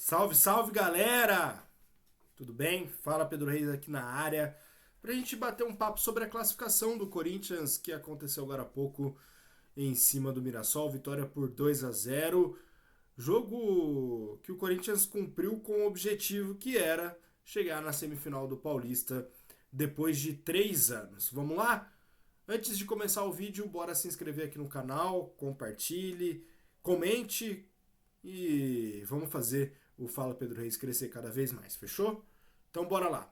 Salve, salve galera! Tudo bem? Fala Pedro Reis aqui na área pra gente bater um papo sobre a classificação do Corinthians que aconteceu agora há pouco em cima do Mirassol, vitória por 2-0. Jogo que o Corinthians cumpriu com o objetivo que era chegar na semifinal do Paulista depois de 3 anos. Vamos lá? Antes de começar o vídeo, bora se inscrever aqui no canal, compartilhe, comente e vamos fazer o Fala Pedro Reis crescer cada vez mais, fechou? Então bora lá.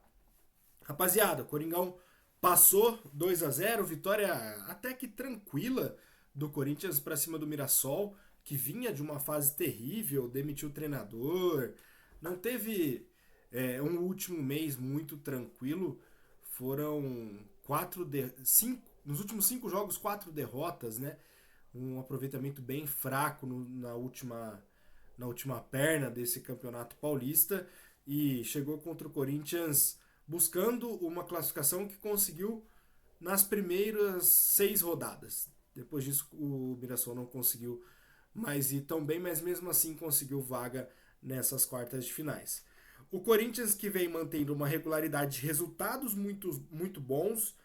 Rapaziada, Coringão passou 2-0, vitória até que tranquila do Corinthians para cima do Mirassol, que vinha de uma fase terrível, demitiu o treinador, não teve um último mês muito tranquilo, foram nos últimos 5 jogos, 4 derrotas, né? Um aproveitamento bem fraco na última perna desse campeonato paulista e chegou contra o Corinthians buscando uma classificação que conseguiu nas primeiras 6 rodadas. Depois disso, o Mirassol não conseguiu mais ir tão bem, mas mesmo assim conseguiu vaga nessas quartas de finais. O Corinthians que vem mantendo uma regularidade de resultados muito, muito bons,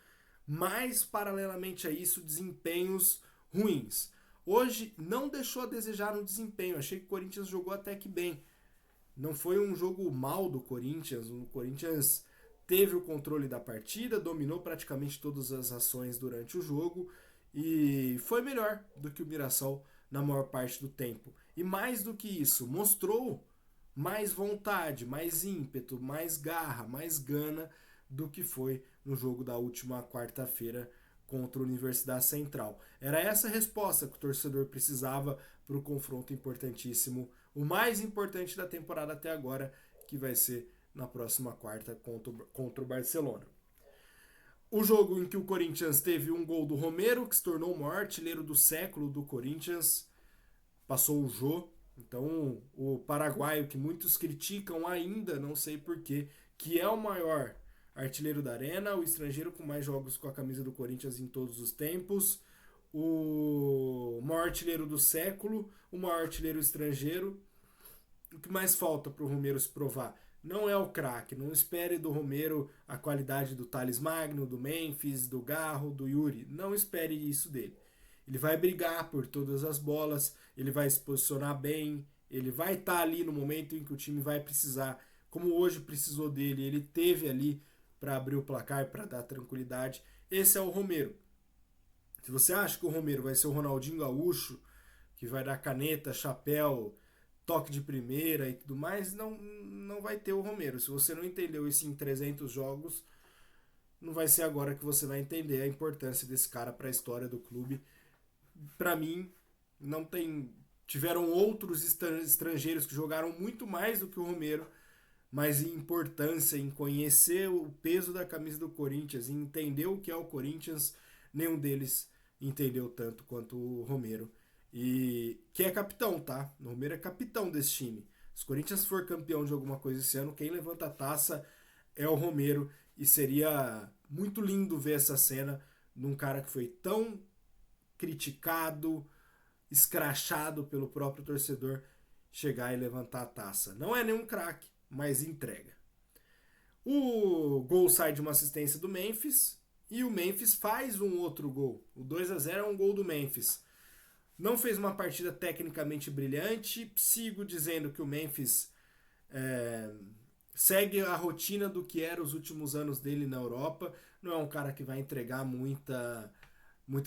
mas paralelamente a isso, desempenhos ruins. Hoje não deixou a desejar no desempenho. Achei que o Corinthians jogou até que bem. Não foi um jogo mal do Corinthians. O Corinthians teve o controle da partida, dominou praticamente todas as ações durante o jogo e foi melhor do que o Mirassol na maior parte do tempo. E mais do que isso, mostrou mais vontade, mais ímpeto, mais garra, mais gana do que foi no jogo da última quarta-feira contra a Universidade Central. Era essa a resposta que o torcedor precisava para o confronto importantíssimo, o mais importante da temporada até agora, que vai ser na próxima quarta contra o Barcelona. O jogo em que o Corinthians teve um gol do Romero, que se tornou o maior artilheiro do século do Corinthians, passou o Jô. Então, o paraguaio, que muitos criticam ainda, não sei porquê, que é o maior artilheiro da Arena, o estrangeiro com mais jogos com a camisa do Corinthians em todos os tempos, o maior artilheiro do século, o maior artilheiro estrangeiro. O que mais falta para o Romero se provar? Não é o craque, não espere do Romero a qualidade do Thales Magno, do Memphis, do Garro, do Yuri. Não espere isso dele. Ele vai brigar por todas as bolas, ele vai se posicionar bem, ele vai estar ali no momento em que o time vai precisar, como hoje precisou dele, ele teve ali para abrir o placar, para dar tranquilidade. Esse é o Romero. Se você acha que o Romero vai ser o Ronaldinho Gaúcho, que vai dar caneta, chapéu, toque de primeira e tudo mais, não vai ter o Romero. Se você não entendeu isso em 300 jogos, não vai ser agora que você vai entender a importância desse cara para a história do clube. Para mim, não tem. Tiveram outros estrangeiros que jogaram muito mais do que o Romero, mas em importância, em conhecer o peso da camisa do Corinthians, em entender o que é o Corinthians, nenhum deles entendeu tanto quanto o Romero. E que é capitão, tá? O Romero é capitão desse time. Se o Corinthians for campeão de alguma coisa esse ano, quem levanta a taça é o Romero. E seria muito lindo ver essa cena num cara que foi tão criticado, escrachado pelo próprio torcedor, chegar e levantar a taça. Não é nenhum craque, mas entrega. O gol sai de uma assistência do Memphis e o Memphis faz um outro gol. O 2-0 é um gol do Memphis. Não fez uma partida tecnicamente brilhante. Sigo dizendo que o Memphis segue a rotina do que era os últimos anos dele na Europa. Não é um cara que vai entregar muita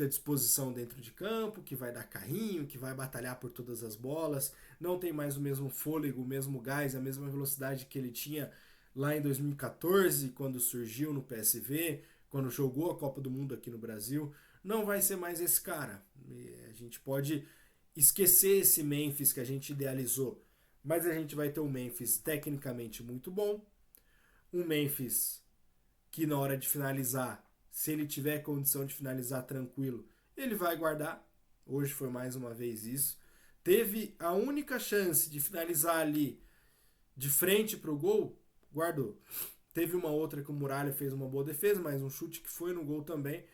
disposição dentro de campo, que vai dar carrinho, que vai batalhar por todas as bolas. Não tem mais o mesmo fôlego, o mesmo gás, a mesma velocidade que ele tinha lá em 2014, quando surgiu no PSV, quando jogou a Copa do Mundo aqui no Brasil. Não vai ser mais esse cara. A gente pode esquecer esse Memphis que a gente idealizou, mas a gente vai ter um Memphis tecnicamente muito bom, um Memphis que na hora de finalizar, se ele tiver condição de finalizar tranquilo, ele vai guardar. Hoje foi mais uma vez isso. Teve a única chance de finalizar ali de frente para o gol, guardou. Teve uma outra que o Muralha fez uma boa defesa, mas um chute que foi no gol também.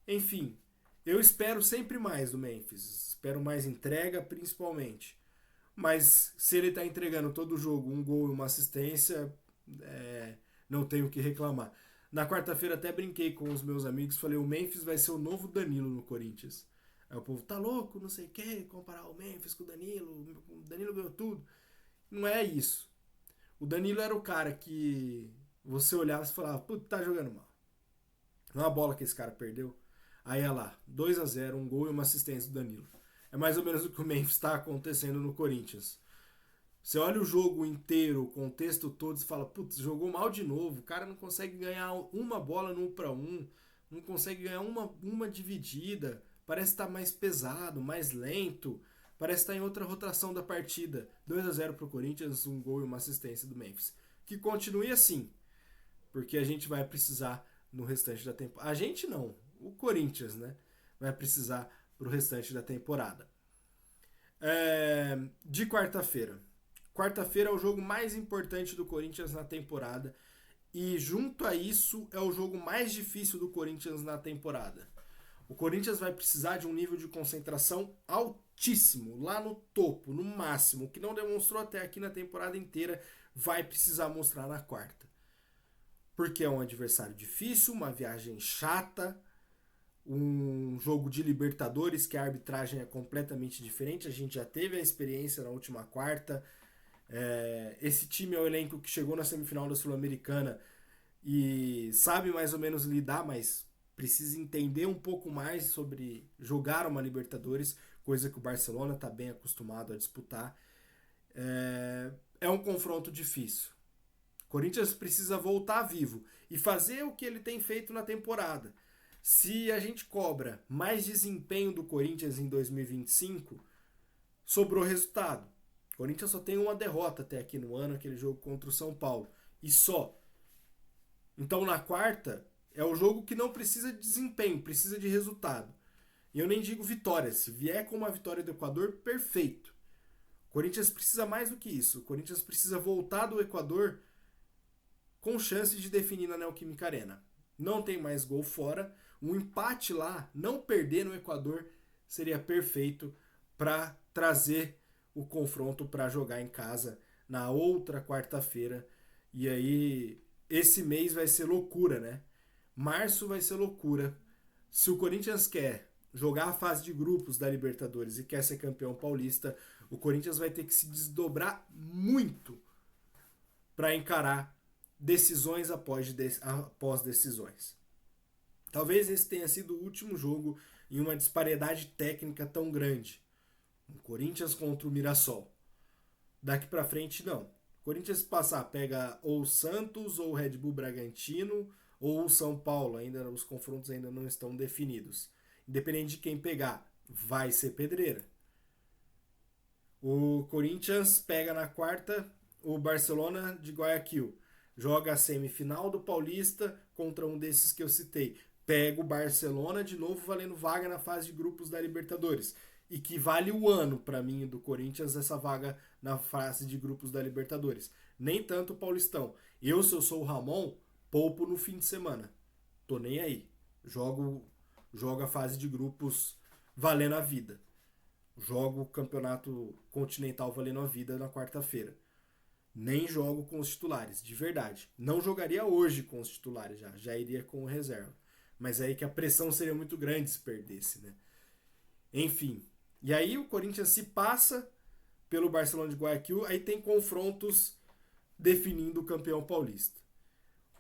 Enfim, eu espero sempre mais do Memphis. Espero mais entrega, principalmente. mas se ele tá entregando todo o jogo, um gol e uma assistência, não tenho o que reclamar. Na quarta-feira até brinquei com os meus amigos, falei, o Memphis vai ser o novo Danilo no Corinthians. Aí o povo, tá louco, não sei o que, comparar o Memphis com o Danilo ganhou tudo. Não é isso. O Danilo era o cara que você olhava e falava, puta, tá jogando mal. Não é uma bola que esse cara perdeu. Aí é lá, 2-0, um gol e uma assistência do Danilo. É mais ou menos o que o Memphis está acontecendo no Corinthians. Você olha o jogo inteiro, o contexto todo, e fala, putz, jogou mal de novo. O cara não consegue ganhar uma bola no 1 para 1, não consegue ganhar uma dividida. Parece estar mais pesado, mais lento. Parece estar em outra rotação da partida. 2-0 para o Corinthians, um gol e uma assistência do Memphis. Que continue assim, porque a gente vai precisar no restante da temporada. A gente não, o Corinthians, né? Vai precisar pro restante da temporada. De quarta-feira. Quarta-feira é o jogo mais importante do Corinthians na temporada. E junto a isso é o jogo mais difícil do Corinthians na temporada. O Corinthians vai precisar de um nível de concentração altíssimo, lá no topo, no máximo, o que não demonstrou até aqui na temporada inteira, vai precisar mostrar na quarta. Porque é um adversário difícil, uma viagem chata, um jogo de Libertadores que a arbitragem é completamente diferente. A gente já teve a experiência na última quarta. Esse time é o elenco que chegou na semifinal da Sul-Americana e sabe mais ou menos lidar, mas precisa entender um pouco mais sobre jogar uma Libertadores, coisa que o Barcelona está bem acostumado a disputar. É um confronto difícil. O Corinthians precisa voltar vivo e fazer o que ele tem feito na temporada. Se a gente cobra mais desempenho do Corinthians em 2025, sobrou resultado. O Corinthians só tem uma derrota até aqui no ano, aquele jogo contra o São Paulo. E só. Então na quarta é o jogo que não precisa de desempenho, precisa de resultado. E eu nem digo vitória. Se vier com uma vitória do Equador, perfeito. O Corinthians precisa mais do que isso. O Corinthians precisa voltar do Equador com chance de definir na Neoquímica Arena. Não tem mais gol fora. Um empate lá, não perder no Equador, seria perfeito para trazer o confronto para jogar em casa na outra quarta-feira. E aí, esse mês vai ser loucura, né? Março vai ser loucura. Se o Corinthians quer jogar a fase de grupos da Libertadores e quer ser campeão paulista, o Corinthians vai ter que se desdobrar muito para encarar decisões após decisões. Talvez esse tenha sido o último jogo em uma disparidade técnica tão grande. O Corinthians contra o Mirassol. Daqui pra frente, não. O Corinthians passar, pega ou o Santos, ou o Red Bull Bragantino, ou o São Paulo. Ainda os confrontos ainda não estão definidos. Independente de quem pegar, vai ser pedreira. O Corinthians pega na quarta o Barcelona de Guayaquil. Joga a semifinal do Paulista contra um desses que eu citei. Pega o Barcelona de novo valendo vaga na fase de grupos da Libertadores. E que vale o ano para mim do Corinthians essa vaga na fase de grupos da Libertadores. Nem tanto o Paulistão. Se eu sou o Ramon, poupo no fim de semana. Tô nem aí. Jogo a fase de grupos valendo a vida. Jogo o campeonato continental valendo a vida na quarta-feira. Nem jogo com os titulares, de verdade. Não jogaria hoje com os titulares já iria com o reserva. Mas aí que a pressão seria muito grande se perdesse, né? Enfim. E aí o Corinthians se passa pelo Barcelona de Guayaquil, aí tem confrontos definindo o campeão paulista.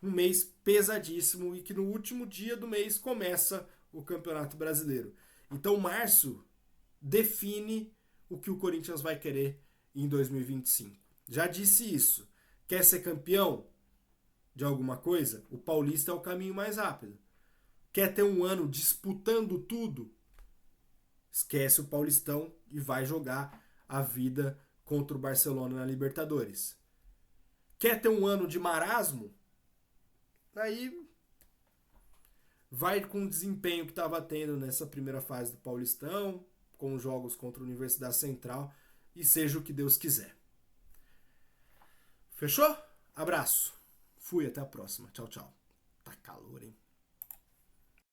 Um mês pesadíssimo e que no último dia do mês começa o Campeonato Brasileiro. Então março define o que o Corinthians vai querer em 2025. Já disse isso. Quer ser campeão de alguma coisa? O Paulista é o caminho mais rápido. Quer ter um ano disputando tudo? Esquece o Paulistão e vai jogar a vida contra o Barcelona na Libertadores. Quer ter um ano de marasmo? Aí vai com o desempenho que estava tendo nessa primeira fase do Paulistão, com jogos contra a Universidade Central, e seja o que Deus quiser. Fechou? Abraço. Fui, até a próxima. Tchau, tchau. Tá calor, hein?